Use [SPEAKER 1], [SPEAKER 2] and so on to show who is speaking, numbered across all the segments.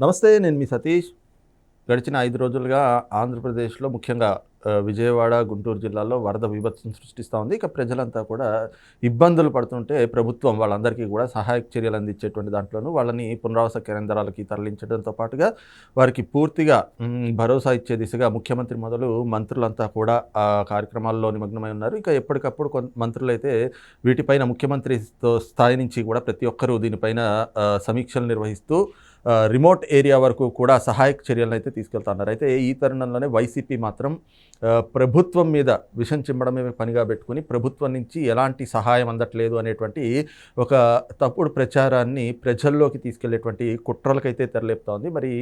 [SPEAKER 1] నమస్తే, నేను మీ సతీష్. గడిచిన 5 రోజులుగా ఆంధ్రప్రదేశ్లో ముఖ్యంగా విజయవాడ, గుంటూరు జిల్లాల్లో వరద బీభత్సం సృష్టిస్తూ ఉంది. ఇక ప్రజలంతా కూడా ఇబ్బందులు పడుతుంటే ప్రభుత్వం వాళ్ళందరికీ కూడా సహాయక చర్యలు అందించేటువంటి దాంట్లోనూ వాళ్ళని పునరావాస కేంద్రాలకి తరలించడంతో పాటుగా వారికి పూర్తిగా భరోసా ఇచ్చే దిశగా ముఖ్యమంత్రి మొదలు మంత్రులంతా కూడా ఆ కార్యక్రమాల్లో నిమగ్నమై ఉన్నారు. ఇక ఎప్పటికప్పుడు మంత్రులైతే వీటిపైన ముఖ్యమంత్రి స్థాయి నుంచి కూడా ప్రతి ఒక్కరూ దీనిపైన సమీక్షలు నిర్వహిస్తూ రిమోట్ ఏరియా వరకు కూడా సహాయక చర్యలను అయితే తీసుకెళ్తున్నారు. అయితే ఈ తరుణంలోనే వైసీపీ మాత్రం ప్రభుత్వం మీద విషం చిమ్మడమే పనిగా పెట్టుకుని ప్రభుత్వం నుంచి ఎలాంటి సహాయం అందట్లేదు అనేటువంటి ఒక తప్పుడు ప్రచారాన్ని ప్రజల్లోకి తీసుకెళ్లేటువంటి కుట్రలకైతే తెరలేపుతోంది. మరి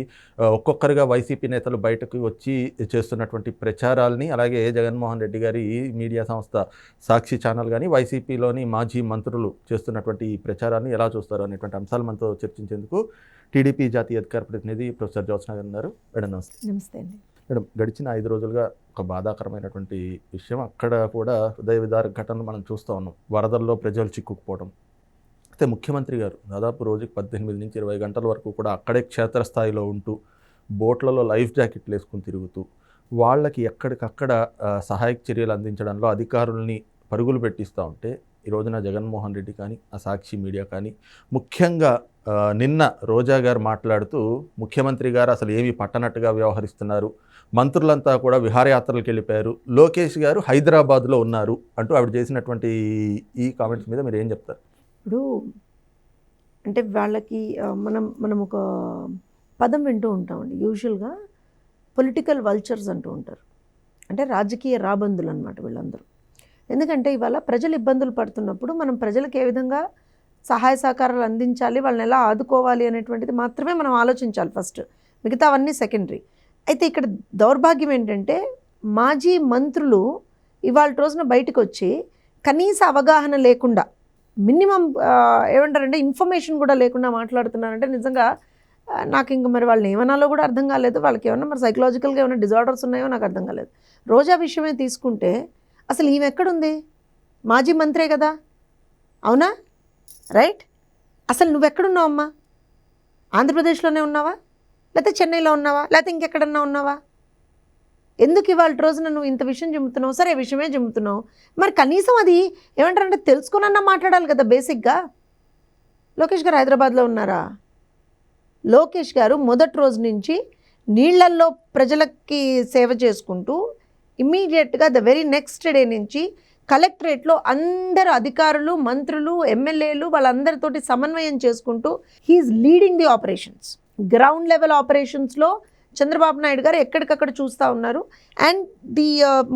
[SPEAKER 1] ఒక్కొక్కరుగా వైసీపీ నేతలు బయటకు వచ్చి చేస్తున్నటువంటి ప్రచారాలని, అలాగే జగన్మోహన్ రెడ్డి గారి మీడియా సంస్థ సాక్షి ఛానల్ కానీ వైసీపీలోని మాజీ మంత్రులు చేస్తున్నటువంటి ఈ ప్రచారాన్ని ఎలా చూస్తారు అనేటువంటి అంశాలు మనతో చర్చించేందుకు టీడీపీ జాతీయ అధికార ప్రతినిధి ప్రొఫెసర్ జ్యోత్స్న గారు ఉన్నారు. మేడం నమస్తే.
[SPEAKER 2] నమస్తే అండి.
[SPEAKER 1] మేడం, గడిచిన 5 రోజులుగా ఒక బాధాకరమైనటువంటి విషయం, అక్కడ కూడా హృదయ విదారక ఘటనలు మనం చూస్తూ ఉన్నాం. వరదల్లో ప్రజలు చిక్కుకుపోవడం. అయితే ముఖ్యమంత్రి గారు దాదాపు రోజుకి 18 నుంచి 20 గంటల వరకు కూడా అక్కడే క్షేత్రస్థాయిలో ఉంటూ బోట్లలో లైఫ్ జాకెట్లు వేసుకుని తిరుగుతూ వాళ్ళకి ఎక్కడికక్కడ సహాయక చర్యలు అందించడంలో అధికారుల్ని పరుగులు పెట్టిస్తూ ఉంటే ఈ రోజున జగన్మోహన్ రెడ్డి కానీ, ఆ సాక్షి మీడియా కానీ, ముఖ్యంగా నిన్న రోజా గారు మాట్లాడుతూ ముఖ్యమంత్రి గారు అసలు ఏమీ పట్టనట్టుగా వ్యవహరిస్తున్నారు, మంత్రులంతా కూడా విహారయాత్రలకు వెళ్ళిపోయారు, లోకేష్ గారు హైదరాబాద్లో ఉన్నారు అంటూ ఆవిడ చేసినటువంటి ఈ కామెంట్స్ మీద మీరు ఏం చెప్తారు?
[SPEAKER 2] ఇప్పుడు అంటే వాళ్ళకి మనం ఒక పదం వింటూ ఉంటామండి. యూజువల్గా పొలిటికల్ వల్చర్స్ అంటూ ఉంటారు. అంటే రాజకీయ రాబందులు అన్నమాట వీళ్ళందరూ. ఎందుకంటే ఇవాళ ప్రజలు ఇబ్బందులు పడుతున్నప్పుడు మనం ప్రజలకు ఏ విధంగా సహాయ సహకారాలు అందించాలి, వాళ్ళని ఎలా ఆదుకోవాలి అనేటువంటిది మాత్రమే మనం ఆలోచించాలి ఫస్ట్. మిగతావన్నీ సెకండరీ. అయితే ఇక్కడ దౌర్భాగ్యం ఏంటంటే మాజీ మంత్రులు ఇవాళ రోజున బయటకు వచ్చి కనీస అవగాహన లేకుండా, మినిమం ఏమంటారంటే ఇన్ఫర్మేషన్ కూడా లేకుండా మాట్లాడుతున్నారంటే నిజంగా నాకు ఇంక మరి వాళ్ళని ఏమనాలో కూడా అర్థం కాలేదు. వాళ్ళకి ఏమన్నా మరి సైకలాజికల్గా ఏమైనా డిజార్డర్స్ ఉన్నాయో నాకు అర్థం కాలేదు. రోజా విషయమే తీసుకుంటే అసలు ఈమె ఎక్కడుంది? మాజీ మంత్రే కదా, అవునా? రైట్. అసలు నువ్వెక్కడున్నావు అమ్మా? ఆంధ్రప్రదేశ్లోనే ఉన్నావా, లేకపోతే చెన్నైలో ఉన్నావా, లేకపోతే ఇంకెక్కడన్నా ఉన్నావా? ఎందుకు ఇవాళ రోజున నువ్వు ఇంత విషయం చెబుతున్నావు? సరే, విషయమే చెబుతున్నావు, మరి కనీసం అది ఏమంటారంటే తెలుసుకున్నా మాట్లాడాలి కదా బేసిక్గా. లోకేష్ గారు హైదరాబాద్లో ఉన్నారా? లోకేష్ గారు మొదటి రోజు నుంచి నీళ్లల్లో ప్రజలకి సేవ చేసుకుంటూ ఇమ్మీడియట్గా ద వెరీ నెక్స్ట్ డే నుంచి కలెక్టరేట్లో అందరు అధికారులు, మంత్రులు, ఎమ్మెల్యేలు వాళ్ళందరితోటి సమన్వయం చేసుకుంటూ he's leading the operations. Ground level ఆపరేషన్స్లో చంద్రబాబు నాయుడు గారు ఎక్కడికక్కడ చూస్తూ ఉన్నారు. అండ్ ది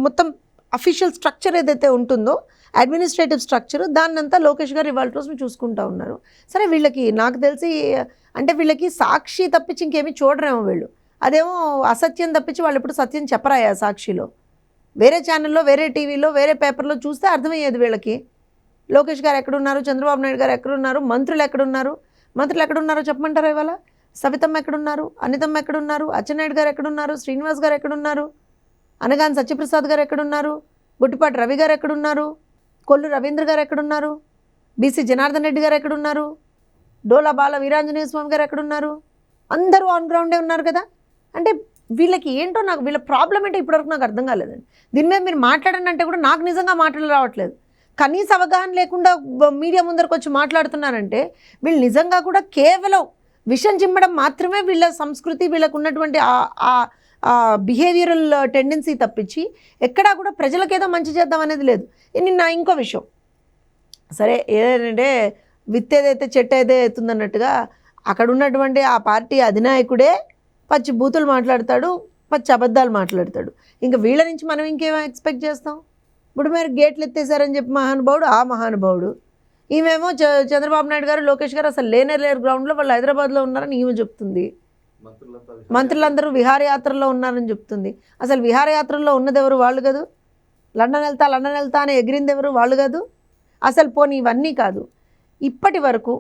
[SPEAKER 2] మొత్తం అఫీషియల్ స్ట్రక్చర్ ఏదైతే ఉంటుందో, అడ్మినిస్ట్రేటివ్ స్ట్రక్చర్, దాన్నంతా లోకేష్ గారు ఇవాళ రోజున చూసుకుంటూ ఉన్నారు. సరే, వీళ్ళకి నాకు తెలిసి అంటే వీళ్ళకి సాక్షి తప్పించి ఇంకేమీ చూడరేమో వీళ్ళు. అదేమో అసత్యం తప్పించి వాళ్ళు ఇప్పుడు సత్యం చెప్పరాయా సాక్షిలో? వేరే ఛానల్లో, వేరే టీవీలో, వేరే పేపర్లో చూస్తే అర్థమయ్యేది వీళ్ళకి. లోకేష్ గారు ఎక్కడున్నారు, చంద్రబాబు నాయుడు గారు ఎక్కడున్నారు, మంత్రులు ఎక్కడున్నారు? మంత్రులు ఎక్కడున్నారో చెప్పమంటారా? ఇవాళ సవితమ్మ ఎక్కడున్నారు, అనితమ్మ ఎక్కడున్నారు, అచ్చెన్నాయుడు గారు ఎక్కడున్నారు, శ్రీనివాస్ గారు ఎక్కడున్నారు, అనగాని సత్యప్రసాద్ గారు ఎక్కడున్నారు, గుట్టిపాటి రవి గారు ఎక్కడున్నారు, కొల్లు రవీంద్ర గారు ఎక్కడున్నారు, బీసీ జనార్దన్ రెడ్డి గారు ఎక్కడున్నారు, డోలా బాల వీరాంజనేయ స్వామి గారు ఎక్కడున్నారు? అందరూ ఆన్ గ్రౌండే ఉన్నారు కదా. అంటే వీళ్ళకి ఏంటో, నాకు వీళ్ళ ప్రాబ్లం ఏంటో ఇప్పటివరకు నాకు అర్థం కాలేదండి. దీని మీద మీరు మాట్లాడండి అంటే కూడా నాకు నిజంగా మాటలు రావట్లేదు. కనీస అవగాహన లేకుండా మీడియా ముందరకు వచ్చి మాట్లాడుతున్నారంటే వీళ్ళు నిజంగా కూడా కేవలం విషం చిమ్మడం మాత్రమే వీళ్ళ సంస్కృతి, వీళ్ళకు ఉన్నటువంటి బిహేవియరల్ టెండెన్సీ తప్పించి ఎక్కడా కూడా ప్రజలకేదో మంచి చేద్దాం అనేది లేదు. నిన్న ఇంకో విషయం, సరే ఏదంటే విత్తేదైతే చెట్టు అయితే ఎత్తుందన్నట్టుగా అక్కడ ఉన్నటువంటి ఆ పార్టీ అధినాయకుడే పచ్చి బూతులు మాట్లాడతాడు, పచ్చి అబద్ధాలు మాట్లాడతాడు. ఇంకా వీళ్ళ నుంచి మనం ఇంకేమో ఎక్స్పెక్ట్ చేస్తాం? ఇప్పుడు మీరు గేట్లు ఎత్తేసారని చెప్పి మహానుభావుడు, ఆ మహానుభావుడు. ఈమెమో చంద్రబాబు నాయుడు గారు, లోకేష్ గారు అసలు లేరు గ్రౌండ్లో, వాళ్ళు హైదరాబాద్లో ఉన్నారని ఈమె చెప్తుంది. మంత్రులందరూ విహారయాత్రల్లో ఉన్నారని చెప్తుంది. అసలు విహారయాత్రల్లో ఉన్నది ఎవరు? వాళ్ళు కాదు. లండన్ వెళ్తా అని ఎగిరింది ఎవరు? వాళ్ళు కాదు. అసలు పోనీ ఇవన్నీ కాదు, ఇప్పటి వరకు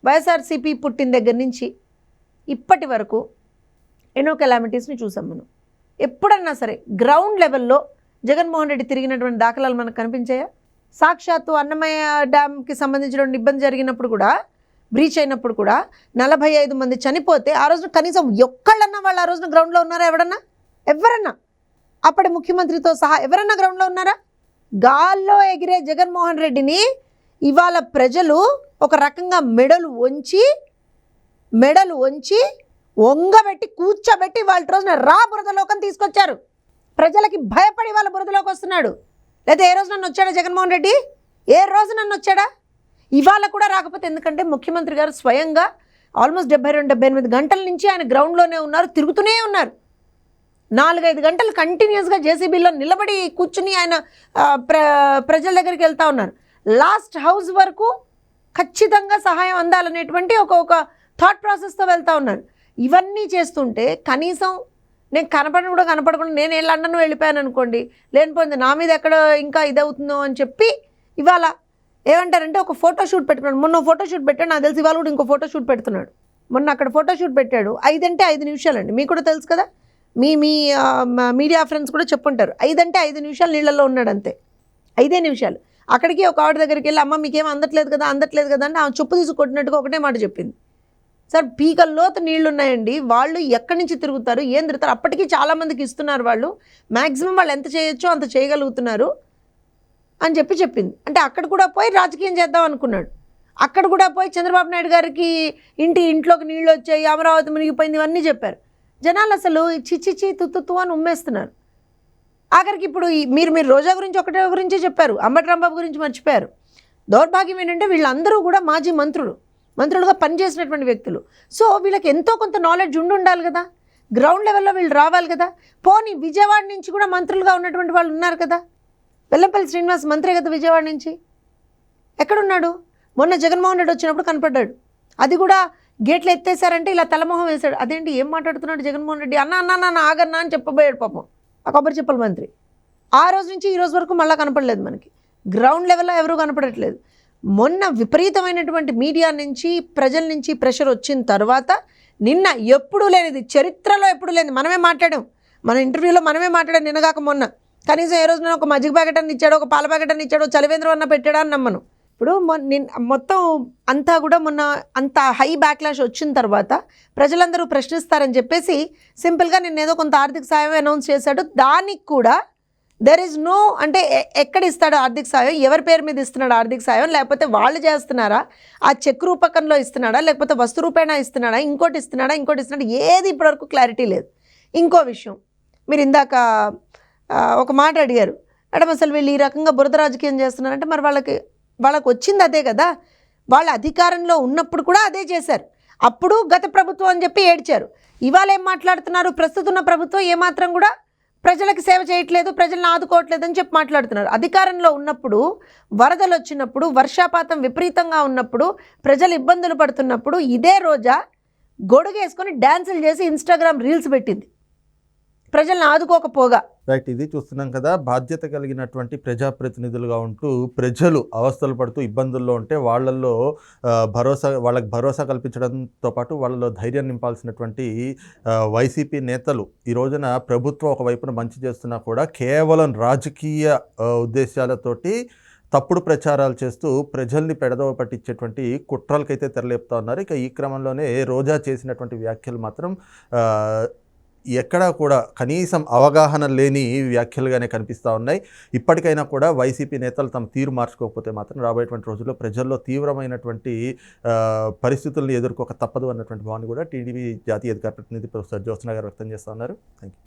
[SPEAKER 2] వైఎస్ఆర్సీపీ పుట్టిన దగ్గర నుంచి ఇప్పటి వరకు ఎన్నో కెలామిటీస్ని చూసాం మనం. ఎప్పుడన్నా సరే గ్రౌండ్ లెవెల్లో జగన్మోహన్ రెడ్డి తిరిగినటువంటి దాఖలాలు మనకు కనిపించాయా? సాక్షాత్తు అన్నమయ్య డ్యామ్కి సంబంధించిన ఇబ్బంది జరిగినప్పుడు కూడా బ్రీచ్ అయినప్పుడు కూడా 45 మంది చనిపోతే ఆ రోజున కనీసం ఒక్కళ్ళన్నా వాళ్ళు ఆ రోజున గ్రౌండ్లో ఉన్నారా? ఎవరన్నా అప్పటి ముఖ్యమంత్రితో సహా ఎవరన్నా గ్రౌండ్లో ఉన్నారా? గాల్లో ఎగిరే జగన్మోహన్ రెడ్డిని ఇవాళ ప్రజలు ఒక రకంగా మెడలు వంచి వంగబెట్టి కూర్చోబెట్టి వాళ్ళ రోజున బురదలోకం తీసుకొచ్చారు. ప్రజలకి భయపడి వాళ్ళ బురదలోకి వస్తున్నాడు. లేదా ఏ రోజు నన్ను వచ్చాడా జగన్మోహన్ రెడ్డి? ఏ రోజు నన్ను వచ్చాడా? ఇవాళ కూడా రాకపోతే ఎందుకంటే ముఖ్యమంత్రి గారు స్వయంగా ఆల్మోస్ట్ 72-78 గంటల నుంచి ఆయన గ్రౌండ్లోనే ఉన్నారు, తిరుగుతూనే ఉన్నారు. 4-5 గంటలు కంటిన్యూస్గా జేసీబీలో నిలబడి కూర్చుని ఆయన ప్రజల దగ్గరికి వెళ్తూ ఉన్నారు. లాస్ట్ హౌస్ వరకు ఖచ్చితంగా సహాయం అందాలనేటువంటి ఒక థాట్ ప్రాసెస్తో వెళ్తూ ఉన్నారు. ఇవన్నీ చేస్తుంటే కనీసం నేను కనపడకుండా నేను లండన్ వెళ్ళిపోయాను అనుకోండి, లేనిపోయింది నా మీద ఎక్కడ ఇంకా ఇదవుతుందో అని చెప్పి ఇవాళ ఏమంటారంటే ఒక ఫోటోషూట్ పెట్టుకున్నాడు. మొన్న ఫోటోషూట్ పెట్టాడు, నాకు తెలిసి ఇవాళ కూడా ఇంకో ఫోటోషూట్ పెడుతున్నాడు. మొన్న అక్కడ ఫోటోషూట్ పెట్టాడు. 5 అంటే 5 నిమిషాలండి. మీకు కూడా తెలుసు కదా, మీ మీడియా ఫ్రెండ్స్ కూడా చెప్పుంటారు. 5 అంటే 5 నిమిషాలు నీళ్ళల్లో ఉన్నాడు అంతే, 5 నిమిషాలు. అక్కడికి ఒక ఆవిడ దగ్గరికి వెళ్ళి అమ్మ మీకేం అందట్లేదు కదా అంటే ఆమె చెప్పు తీసి కొట్టినట్టుగా ఒకటే మాట చెప్పింది. సార్ పీకల్లోతు నీళ్లు ఉన్నాయండి, వాళ్ళు ఎక్కడి నుంచి తిరుగుతారు, ఏం తిరుగుతారు? అప్పటికీ చాలామందికి ఇస్తున్నారు, వాళ్ళు మ్యాక్సిమం వాళ్ళు ఎంత చేయొచ్చో అంత చేయగలుగుతున్నారు అని చెప్పింది. అంటే అక్కడ కూడా పోయి రాజకీయం చేద్దాం అనుకున్నాడు. అక్కడ కూడా పోయి చంద్రబాబు నాయుడు గారికి ఇంట్లోకి నీళ్ళు వచ్చాయి, అమరావతి మునిగిపోయింది, ఇవన్నీ చెప్పారు. జనాలు అసలు చిచ్చిచి తుత్తు అని ఉమ్మేస్తున్నారు. ఆఖరికి ఇప్పుడు మీరు రోజా గురించి ఒకటే గురించే చెప్పారు, అంబటి రాంబాబు గురించి మర్చిపోయారు. దౌర్భాగ్యం ఏంటంటే వీళ్ళందరూ కూడా మాజీ మంత్రులుగా పనిచేసినటువంటి వ్యక్తులు. సో వీళ్ళకి ఎంతో కొంత నాలెడ్జ్ ఉండాలి కదా, గ్రౌండ్ లెవెల్లో వీళ్ళు రావాలి కదా. పోనీ విజయవాడ నుంచి కూడా మంత్రులుగా ఉన్నటువంటి వాళ్ళు ఉన్నారు కదా. వెల్లంపల్లి శ్రీనివాస్ మంత్రే కదా విజయవాడ నుంచి. ఎక్కడున్నాడు? మొన్న జగన్మోహన్ రెడ్డి వచ్చినప్పుడు కనపడ్డాడు. అది కూడా గేట్లు ఎత్తేసారంటే ఇలా తలమొహం వేశాడు. అదేంటి ఏం మాట్లాడుతున్నాడు జగన్మోహన్ రెడ్డి? అన్న ఆగన్నా అని చెప్పబోయాడు పాపం ఆ కొబ్బరి చెప్పల మంత్రి. ఆ రోజు నుంచి ఈ రోజు వరకు మళ్ళీ కనపడలేదు మనకి. గ్రౌండ్ లెవెల్లో ఎవరూ కనపడట్లేదు. మొన్న విపరీతమైనటువంటి మీడియా నుంచి ప్రజల నుంచి ప్రెషర్ వచ్చిన తర్వాత నిన్న ఎప్పుడూ లేనిది, చరిత్రలో ఎప్పుడూ లేనిది మనమే మాట్లాడాం, మన ఇంటర్వ్యూలో మనమే మాట్లాడాం. నిన్నగాక మొన్న కనీసం ఏ రోజు నేను ఒక మజ్జిగ ప్యాకెట్ అని ఇచ్చాడో, ఒక పాల ప్యాకెట్ అని ఇచ్చాడో, చలివేంద్రం అన్న పెట్టాడా అని నమ్మను. ఇప్పుడు మొత్తం అంతా కూడా మొన్న అంత హై బ్యాక్లాష్ వచ్చిన తర్వాత ప్రజలందరూ ప్రశ్నిస్తారని చెప్పేసి సింపుల్గా నిన్న ఏదో కొంత ఆర్థిక సాయం అనౌన్స్ చేశాడు. దానికి కూడా దెర్ ఈజ్ నో, అంటే ఎక్కడ ఇస్తాడు ఆర్థిక సాయం, ఎవరి పేరు మీద ఇస్తున్నాడు ఆర్థిక సాయం, లేకపోతే వాళ్ళు చేస్తున్నారా, ఆ చెక్ రూపకంలో ఇస్తున్నాడా, లేకపోతే వస్తు రూపేణా ఇస్తున్నాడా, ఇంకోటి ఇస్తున్నాడా, ఏది ఇప్పటివరకు క్లారిటీ లేదు. ఇంకో విషయం, మీరు ఇందాక ఒక మాట అడిగారు, మేడం అసలు వీళ్ళు ఈ రకంగా బురద రాజకీయం చేస్తున్నారంటే మరి వాళ్ళకి వచ్చింది అదే కదా. వాళ్ళ అధికారంలో ఉన్నప్పుడు కూడా అదే చేశారు. అప్పుడు గత ప్రభుత్వం అని చెప్పి ఏడ్చారు. ఇవాళ ఏం మాట్లాడుతున్నారు? ప్రస్తుతం ఉన్న ప్రభుత్వం ఏమాత్రం కూడా ప్రజలకు సేవ చేయట్లేదు, ప్రజలను ఆదుకోవట్లేదు అని చెప్పి మాట్లాడుతున్నారు. అధికారంలో ఉన్నప్పుడు వరదలు వచ్చినప్పుడు, వర్షాపాతం విపరీతంగా ఉన్నప్పుడు, ప్రజలు ఇబ్బందులు పడుతున్నప్పుడు ఇదే రోజా గొడుగేసుకొని డ్యాన్సులు చేసి ఇన్స్టాగ్రామ్ రీల్స్ పెట్టింది ప్రజలను ఆదుకోకపోగా.
[SPEAKER 1] రైట్, ఇది చూస్తున్నాం కదా. బాధ్యత కలిగినటువంటి ప్రజాప్రతినిధులుగా ఉంటూ ప్రజలు అవస్థలు పడుతూ ఇబ్బందుల్లో ఉంటే వాళ్ళకి భరోసా కల్పించడంతో పాటు వాళ్ళలో ధైర్యం నింపాల్సినటువంటి వైసీపీ నేతలు ఈ రోజున ప్రభుత్వం ఒకవైపున మంచి చేస్తున్నా కూడా కేవలం రాజకీయ ఉద్దేశాలతోటి తప్పుడు ప్రచారాలు చేస్తూ ప్రజల్ని పెడదవ పట్టించేటువంటి కుట్రలకైతే తెరలేపుతా ఉన్నారు. ఇక ఈ క్రమంలోనే రోజా చేసినటువంటి వ్యాఖ్యలు మాత్రం ఎక్కడా కూడా కనీసం అవగాహన లేని వ్యాఖ్యలుగానే కనిపిస్తూ ఉన్నాయి. ఇప్పటికైనా కూడా వైసీపీ నేతలు తమ తీరు మార్చుకోకపోతే మాత్రం రాబోయేటువంటి రోజుల్లో ప్రజల్లో తీవ్రమైనటువంటి పరిస్థితులను ఎదుర్కోక తప్పదు అన్నటువంటి భావన కూడా టీడీపీ జాతీయ అధికార ప్రతినిధి ప్రొఫెసర్ జ్యోత్స్న గారు వ్యక్తం చేస్తూ ఉన్నారు. Thank you.